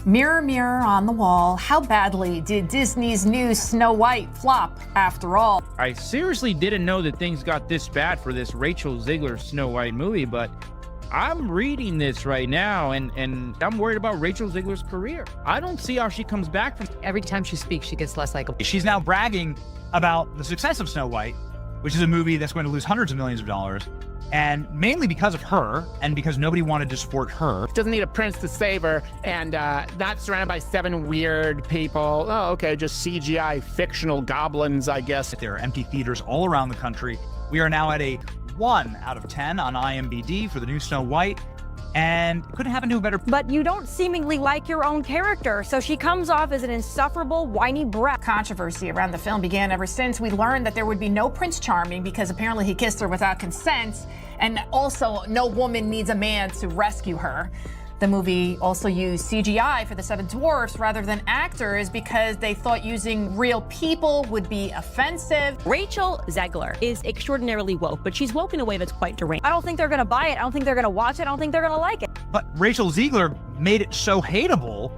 Mirror, mirror on the wall, how badly did Disney's new Snow White flop after all? I seriously didn't know that things got this bad for this Rachel Zegler Snow White movie, but I'm reading this right now, and I'm worried about Rachel Zegler's career. I don't see how she comes back from. Every time she speaks, she gets less likable. She's now bragging about the success of Snow White, which is a movie that's going to lose hundreds of millions of dollars, and mainly because of her, and because nobody wanted to support her. Doesn't need a prince to save her, and not surrounded by 7 weird people. Oh, okay, just CGI fictional goblins, I guess. There are empty theaters all around the country. We are now at a 1 out of 10 on IMDb for the new Snow White, and it couldn't happen to a better. But you don't seemingly like your own character, so she comes off as an insufferable, whiny brat. Controversy around the film began ever since we learned that there would be no Prince Charming because apparently he kissed her without consent, and also no woman needs a man to rescue her. The movie also used CGI for the 7 dwarfs rather than actors because they thought using real people would be offensive. Rachel Zegler is extraordinarily woke, but she's woke in a way that's quite deranged. I don't think they're gonna buy it. I don't think they're gonna watch it. I don't think they're gonna like it. But Rachel Zegler made it so hateable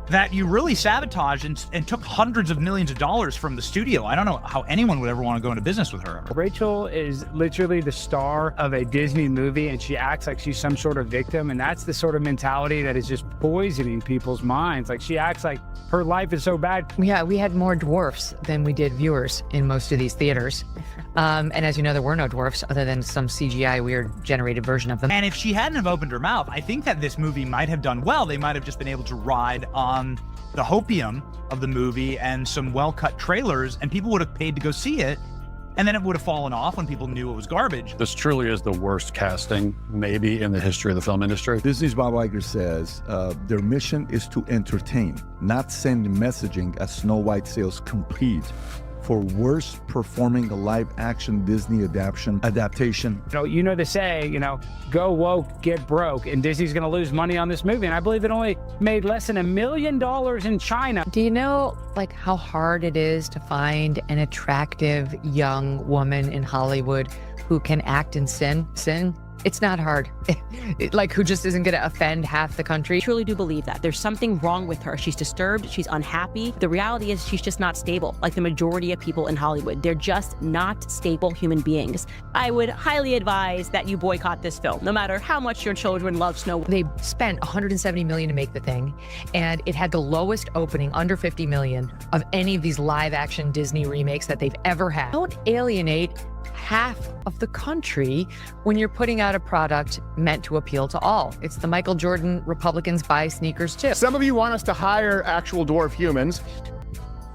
that you really sabotaged and took hundreds of millions of dollars from the studio. I don't know how anyone would ever want to go into business with her. Rachel is literally the star of a Disney movie, and she acts like she's some sort of victim, and that's the sort of mentality that is just poisoning people's minds. Like, she acts like her life is so bad. Yeah, we had more dwarfs than we did viewers in most of these theaters. And as you know, there were no dwarfs other than some CGI weird generated version of them. And if she hadn't have opened her mouth, I think that this movie might have done well. They might have just been able to ride on the hopium of the movie and some well-cut trailers, and people would have paid to go see it, and then it would have fallen off when people knew it was garbage. This truly is the worst casting, maybe, in the history of the film industry. Disney's Bob Iger says their mission is to entertain, not send messaging as Snow White sales compete for worst performing live-action Disney adaptation. You know the saying, go woke, get broke, and Disney's going to lose money on this movie. And I believe it only made less than $1 million in China. Do you know, how hard it is to find an attractive young woman in Hollywood who can act and sing? It's not hard. Who just isn't going to offend half the country. I truly do believe that. There's something wrong with her. She's disturbed. She's unhappy. The reality is she's just not stable. Like the majority of people in Hollywood, they're just not stable human beings. I would highly advise that you boycott this film, no matter how much your children love Snow White. They spent $170 million to make the thing, and it had the lowest opening, under $50 million, of any of these live-action Disney remakes that they've ever had. Don't alienate half of the country when you're putting out a product meant to appeal to all. It's the Michael Jordan Republicans buy sneakers too. Some of you want us to hire actual dwarf humans,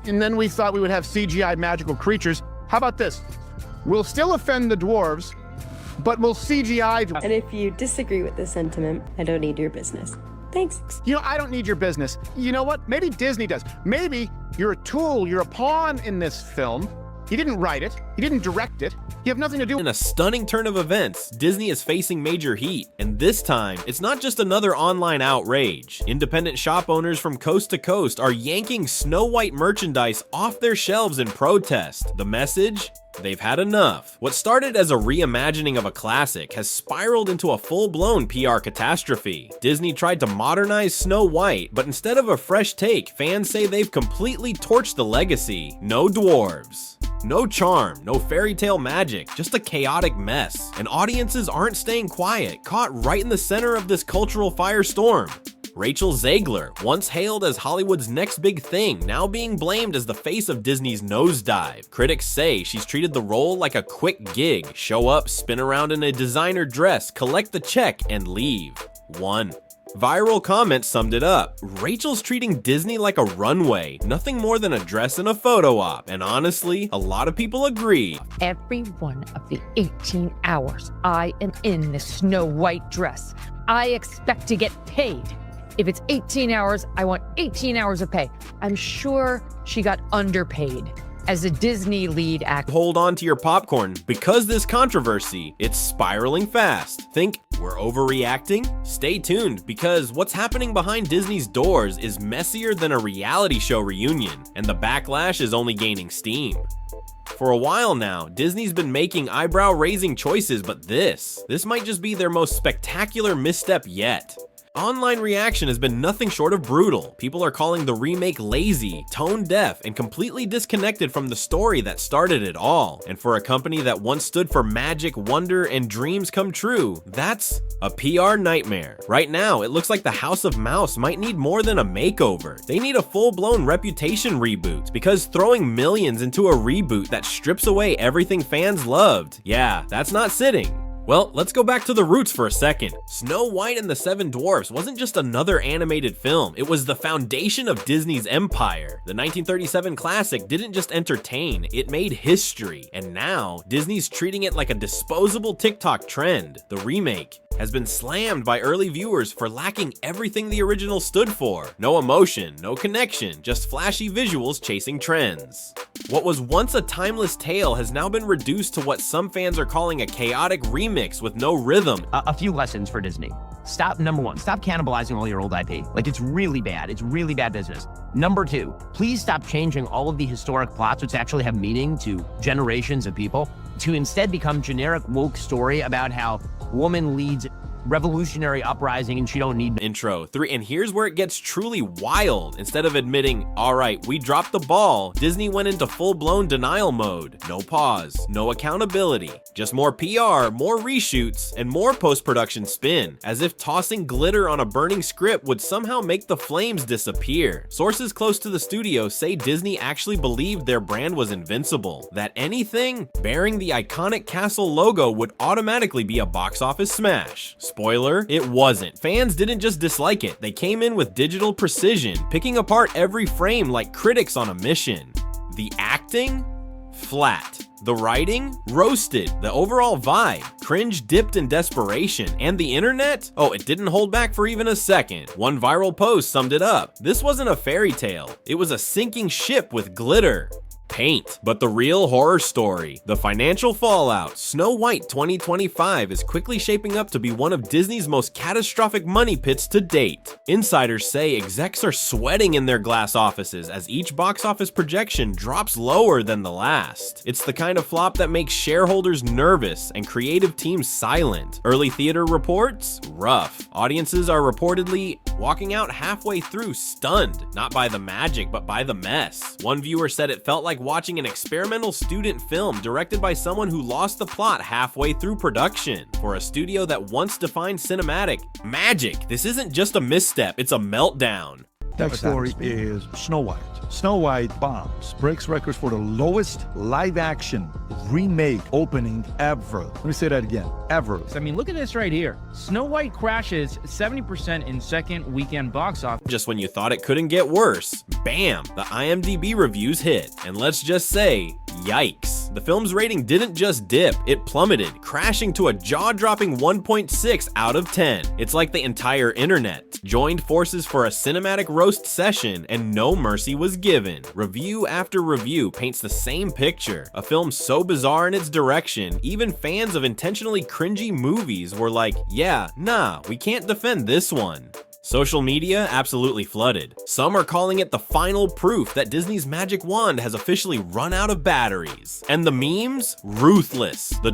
and then we thought we would have CGI magical creatures. How about this? We'll still offend the dwarves, but we'll CGI. And if you disagree with this sentiment, I don't need your business. Thanks. I don't need your business. You know what? Maybe Disney does. Maybe you're a tool, you're a pawn in this film. You didn't write it. You didn't direct it. You have nothing to do. In a stunning turn of events, Disney is facing major heat, and this time, it's not just another online outrage. Independent shop owners from coast to coast are yanking Snow White merchandise off their shelves in protest. The message? They've had enough. What started as a reimagining of a classic has spiraled into a full-blown PR catastrophe. Disney tried to modernize Snow White, but instead of a fresh take, fans say they've completely torched the legacy. No dwarves. No charm, no fairy tale magic, just a chaotic mess. And audiences aren't staying quiet, caught right in the center of this cultural firestorm. Rachel Zegler, once hailed as Hollywood's next big thing, now being blamed as the face of Disney's nosedive. Critics say she's treated the role like a quick gig. Show up, spin around in a designer dress, collect the check, and leave. 1. Viral comments summed it up. Rachel's treating Disney like a runway, nothing more than a dress and a photo op, and honestly, a lot of people agree. Every one of the 18 hours I am in this Snow White dress, I expect to get paid. If it's 18 hours, I want 18 hours of pay. I'm sure she got underpaid as a Disney lead actor. Hold on to your popcorn, because this controversy, it's spiraling fast. Think we're overreacting? Stay tuned, because what's happening behind Disney's doors is messier than a reality show reunion, and the backlash is only gaining steam. For a while now, Disney's been making eyebrow-raising choices, but this might just be their most spectacular misstep yet. Online reaction has been nothing short of brutal. People are calling the remake lazy, tone deaf, and completely disconnected from the story that started it all. And for a company that once stood for magic, wonder, and dreams come true, that's a PR nightmare. Right now, it looks like the House of Mouse might need more than a makeover. They need a full-blown reputation reboot, because throwing millions into a reboot that strips away everything fans loved, yeah, that's not sitting. Well, let's go back to the roots for a second. Snow White and the Seven Dwarfs wasn't just another animated film, it was the foundation of Disney's empire. The 1937 classic didn't just entertain, it made history. And now, Disney's treating it like a disposable TikTok trend. The remake has been slammed by early viewers for lacking everything the original stood for. No emotion, no connection, just flashy visuals chasing trends. What was once a timeless tale has now been reduced to what some fans are calling a chaotic remix with no rhythm. A few lessons for Disney. Number one, stop cannibalizing all your old IP. Like, it's really bad. It's really bad business. Number two, please stop changing all of the historic plots, which actually have meaning to generations of people, to instead become generic woke story about how woman leads revolutionary uprising and she don't need intro 3. And here's where it gets truly wild. Instead of admitting, all right, we dropped the ball, Disney went into full-blown denial mode. No pause, no accountability, just more PR, more reshoots, and more post-production spin, as if tossing glitter on a burning script would somehow make the flames disappear. Sources close to the studio say Disney actually believed their brand was invincible, that anything bearing the iconic castle logo would automatically be a box office smash. Spoiler, it wasn't. Fans didn't just dislike it, they came in with digital precision, picking apart every frame like critics on a mission. The acting? Flat. The writing? Roasted. The overall vibe? Cringe dipped in desperation. And the internet? Oh, it didn't hold back for even a second. One viral post summed it up. This wasn't a fairy tale. It was a sinking ship with glitter. Paint. But the real horror story, the financial fallout, Snow White 2025 is quickly shaping up to be one of Disney's most catastrophic money pits to date. Insiders say execs are sweating in their glass offices as each box office projection drops lower than the last. It's the kind of flop that makes shareholders nervous and creative teams silent. Early theater reports? Rough. Audiences are reportedly walking out halfway through stunned, not by the magic, but by the mess. One viewer said it felt like watching an experimental student film directed by someone who lost the plot halfway through production. For a studio that once defined cinematic magic, this isn't just a misstep, it's a meltdown. Next story is Snow White. Snow White bombs, breaks records for the lowest live-action remake opening ever. Let me say that again, ever. I mean, look at this right here. Snow White crashes 70% in second weekend box office. Just when you thought it couldn't get worse, bam, the IMDb reviews hit. And let's just say, yikes. The film's rating didn't just dip, it plummeted, crashing to a jaw-dropping 1.6 out of 10. It's like the entire internet joined forces for a cinematic roast session and no mercy was given. Review after review paints the same picture. A film so bizarre in its direction, even fans of intentionally cringy movies were like, yeah, nah, we can't defend this one. Social media absolutely flooded. Some are calling it the final proof that Disney's magic wand has officially run out of batteries. And the memes? Ruthless. The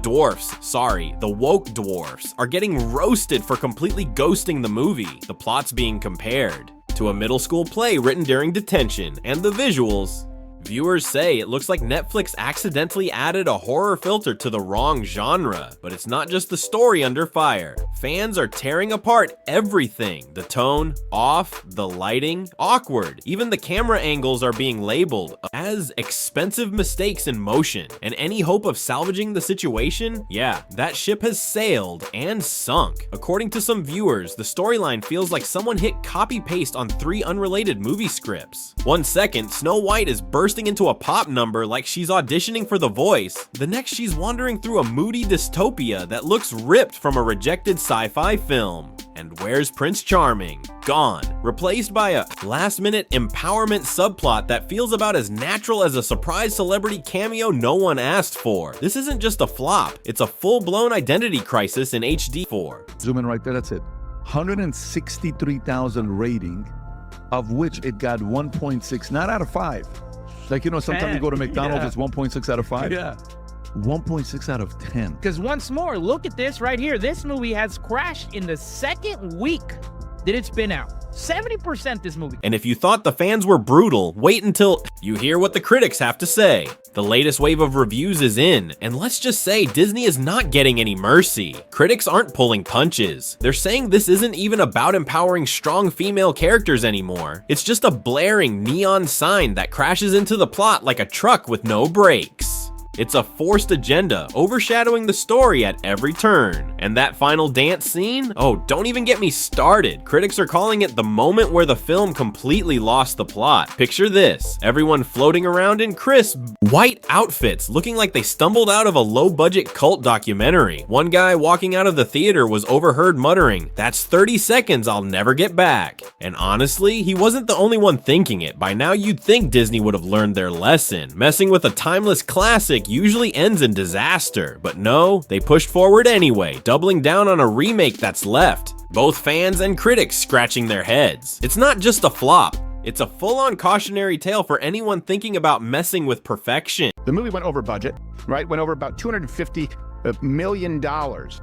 woke dwarfs, are getting roasted for completely ghosting the movie. The plot's being compared to a middle school play written during detention, and the visuals. Viewers say it looks like Netflix accidentally added a horror filter to the wrong genre, but it's not just the story under fire. Fans are tearing apart everything. The tone, off, the lighting, awkward. Even the camera angles are being labeled as expensive mistakes in motion. And any hope of salvaging the situation? Yeah, that ship has sailed and sunk. According to some viewers, the storyline feels like someone hit copy-paste on 3 unrelated movie scripts. 1 second, Snow White is bursting into a pop number like she's auditioning for The Voice. The next, she's wandering through a moody dystopia that looks ripped from a rejected sci-fi film. And where's Prince Charming? Gone. Replaced by a last-minute empowerment subplot that feels about as natural as a surprise celebrity cameo no one asked for. This isn't just a flop, it's a full-blown identity crisis in HD4. Zoom in right there, that's it. 163,000 rating, of which it got 1.6, not out of 5. Like, you know, sometimes you go to McDonald's, it's 1.6 out of 5. Yeah. 1.6 out of 10. Because once more, look at this right here. This movie has crashed in the second week did it spin out. 70% this movie. And if you thought the fans were brutal, wait until you hear what the critics have to say. The latest wave of reviews is in, and let's just say Disney is not getting any mercy. Critics aren't pulling punches. They're saying this isn't even about empowering strong female characters anymore. It's just a blaring neon sign that crashes into the plot like a truck with no brakes. It's a forced agenda, overshadowing the story at every turn. And that final dance scene? Oh, don't even get me started. Critics are calling it the moment where the film completely lost the plot. Picture this, everyone floating around in crisp, white outfits, looking like they stumbled out of a low-budget cult documentary. One guy walking out of the theater was overheard muttering, "That's 30 seconds I'll never get back." And honestly, he wasn't the only one thinking it. By now you'd think Disney would have learned their lesson. Messing with a timeless classic usually ends in disaster, but no, they pushed forward anyway, doubling down on a remake that's left both fans and critics scratching their heads. It's not just a flop, it's a full-on cautionary tale for anyone thinking about messing with perfection. The movie went over budget, right? Went over about $250 million.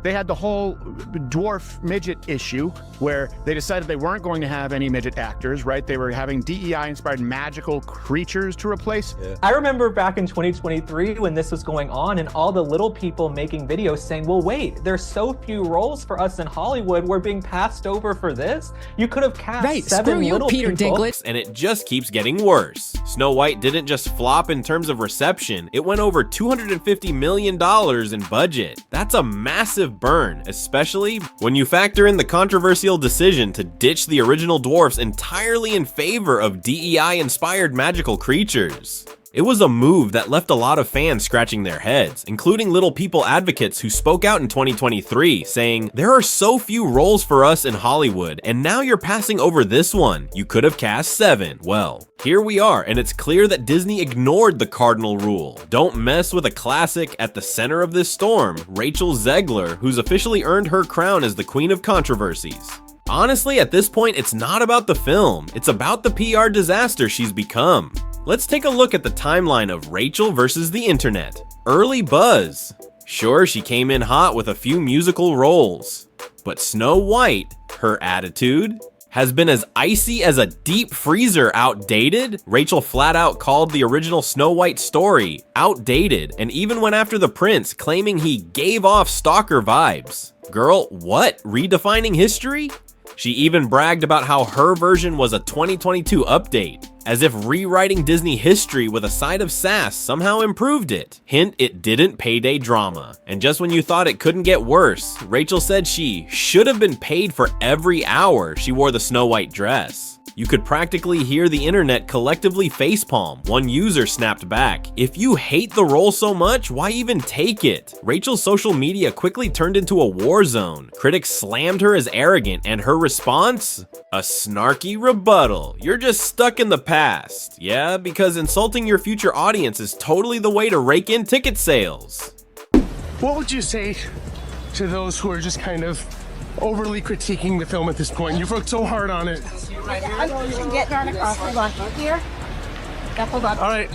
They had the whole dwarf midget issue where they decided they weren't going to have any midget actors, right? They were having DEI-inspired magical creatures to replace. I remember back in 2023 when this was going on and all the little people making videos saying, well, wait, there's so few roles for us in Hollywood. We're being passed over for this. You could have cast 7 little Peter people. Dinklage. And it just keeps getting worse. Snow White didn't just flop in terms of reception, it went over $250 million in budget. That's a massive burn, especially when you factor in the controversial decision to ditch the original dwarfs entirely in favor of DEI-inspired magical creatures. It was a move that left a lot of fans scratching their heads, including little people advocates who spoke out in 2023, saying, "There are so few roles for us in Hollywood, and now you're passing over this one. You could have cast 7. Well, here we are, and it's clear that Disney ignored the cardinal rule. Don't mess with a classic. At the center of this storm, Rachel Zegler, who's officially earned her crown as the Queen of Controversies. Honestly, at this point, it's not about the film, it's about the PR disaster she's become. Let's take a look at the timeline of Rachel versus the internet. Early buzz. Sure, she came in hot with a few musical roles, but Snow White, her attitude, has been as icy as a deep freezer. Outdated? Rachel flat out called the original Snow White story outdated and even went after the prince, claiming he gave off stalker vibes. Girl, what? Redefining history? She even bragged about how her version was a 2022 update, as if rewriting Disney history with a side of sass somehow improved it. Hint, it didn't payday drama. And just when you thought it couldn't get worse, Rachel said she should have been paid for every hour she wore the Snow White dress. You could practically hear the internet collectively facepalm. One user snapped back, "If you hate the role so much, why even take it?" Rachel's social media quickly turned into a war zone. Critics slammed her as arrogant, and her response? A snarky rebuttal. You're just stuck in the past. Yeah, because insulting your future audience is totally the way to rake in ticket sales. What would you say to those who are just kind of overly critiquing the film at this point? You've worked so hard on it. All right.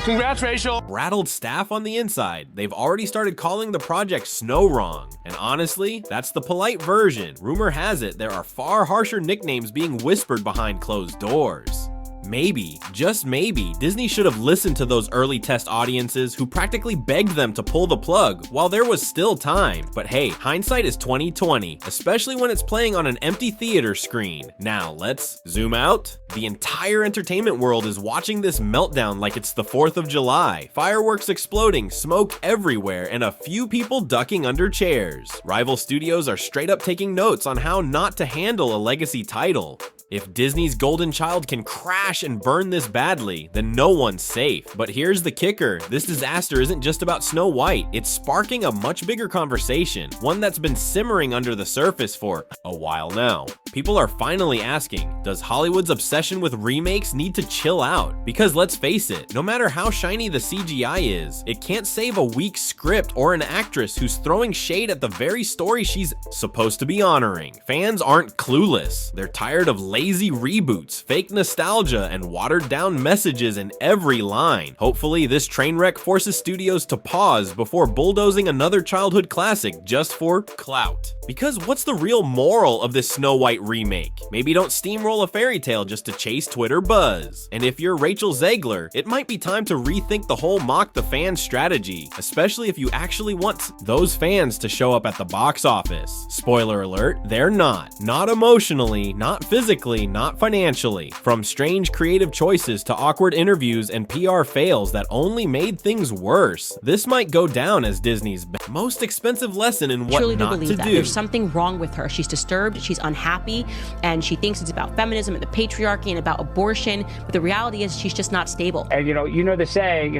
Congrats, Rachel. Rattled staff on the inside. They've already started calling the project Snow Wrong. And honestly, that's the polite version. Rumor has it there are far harsher nicknames being whispered behind closed doors. Maybe, just maybe, Disney should have listened to those early test audiences who practically begged them to pull the plug while there was still time. But hey, hindsight is 20/20, especially when it's playing on an empty theater screen. Now let's zoom out. The entire entertainment world is watching this meltdown like it's the 4th of July. Fireworks exploding, smoke everywhere, and a few people ducking under chairs. Rival studios are straight up taking notes on how not to handle a legacy title. If Disney's golden child can crash and burn this badly, then no one's safe. But here's the kicker, this disaster isn't just about Snow White, it's sparking a much bigger conversation, one that's been simmering under the surface for a while now. People are finally asking, does Hollywood's obsession with remakes need to chill out? Because let's face it, no matter how shiny the CGI is, it can't save a weak script or an actress who's throwing shade at the very story she's supposed to be honoring. Fans aren't clueless, they're tired of lazy reboots, fake nostalgia, and watered down messages in every line. Hopefully, this train wreck forces studios to pause before bulldozing another childhood classic just for clout. Because what's the real moral of this Snow White remake? Maybe don't steamroll a fairy tale just to chase Twitter buzz. And if you're Rachel Zegler, it might be time to rethink the whole mock the fans strategy, especially if you actually want those fans to show up at the box office. Spoiler alert, they're not. Not emotionally, not physically, not financially. From strange creative choices to awkward interviews and PR fails that only made things worse, this might go down as Disney's most expensive lesson in what Truly do not believe to that. do. There's something wrong with her. She's disturbed, she's unhappy, and she thinks it's about feminism and the patriarchy and about abortion, but the reality is she's just not stable. And you know the saying,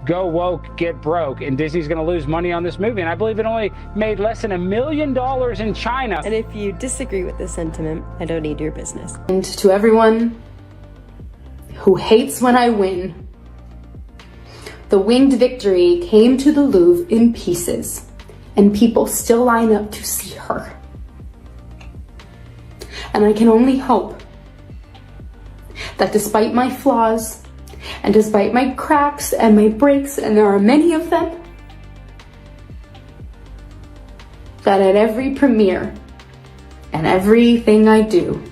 go woke, get broke, and Disney's going to lose money on this movie. And I believe it only made less than $1 million in China. And if you disagree with this sentiment, I don't need your business. And to everyone who hates when I win, the winged victory came to the Louvre in pieces, and people still line up to see her. And I can only hope that despite my flaws, and despite my cracks and my breaks, and there are many of them, that at every premiere and everything I do,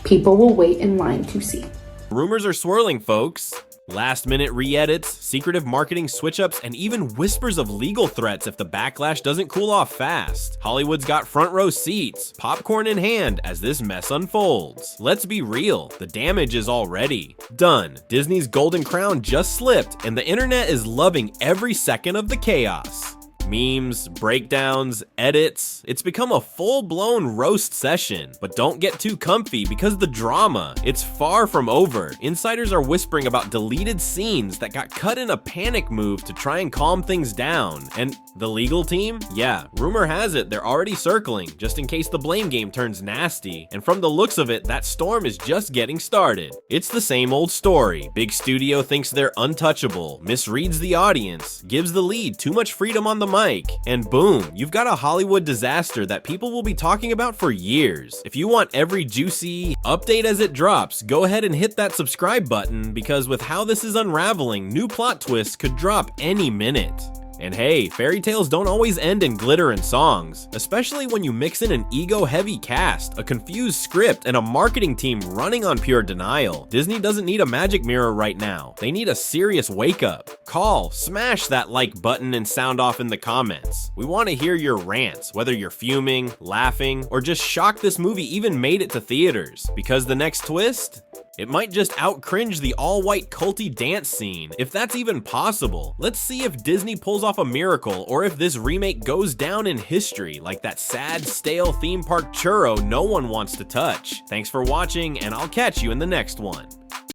people will wait in line to see. Rumors are swirling, folks. Last-minute re-edits, secretive marketing switch-ups, and even whispers of legal threats if the backlash doesn't cool off fast. Hollywood's got front-row seats, popcorn in hand, as this mess unfolds. Let's be real, the damage is already done. Disney's golden crown just slipped, and the internet is loving every second of the chaos. Memes, breakdowns, edits, it's become a full-blown roast session. But don't get too comfy because the drama, it's far from over. Insiders are whispering about deleted scenes that got cut in a panic move to try and calm things down. And the legal team? Yeah, rumor has it they're already circling, just in case the blame game turns nasty. And from the looks of it, that storm is just getting started. It's the same old story. Big studio thinks they're untouchable, misreads the audience, gives the lead too much freedom on the mic, and boom, you've got a Hollywood disaster that people will be talking about for years. If you want every juicy update as it drops, go ahead and hit that subscribe button, because with how this is unraveling, new plot twists could drop any minute. And hey, fairy tales don't always end in glitter and songs, especially when you mix in an ego-heavy cast, a confused script, and a marketing team running on pure denial. Disney doesn't need a magic mirror right now. They need a serious wake-up. Call, smash that like button, and sound off in the comments. We want to hear your rants, whether you're fuming, laughing, or just shocked this movie even made it to theaters. Because the next twist? It might just out-cringe the all-white culty dance scene, if that's even possible. Let's see if Disney pulls off a miracle, or if this remake goes down in history like that sad, stale theme park churro no one wants to touch. Thanks for watching, and I'll catch you in the next one.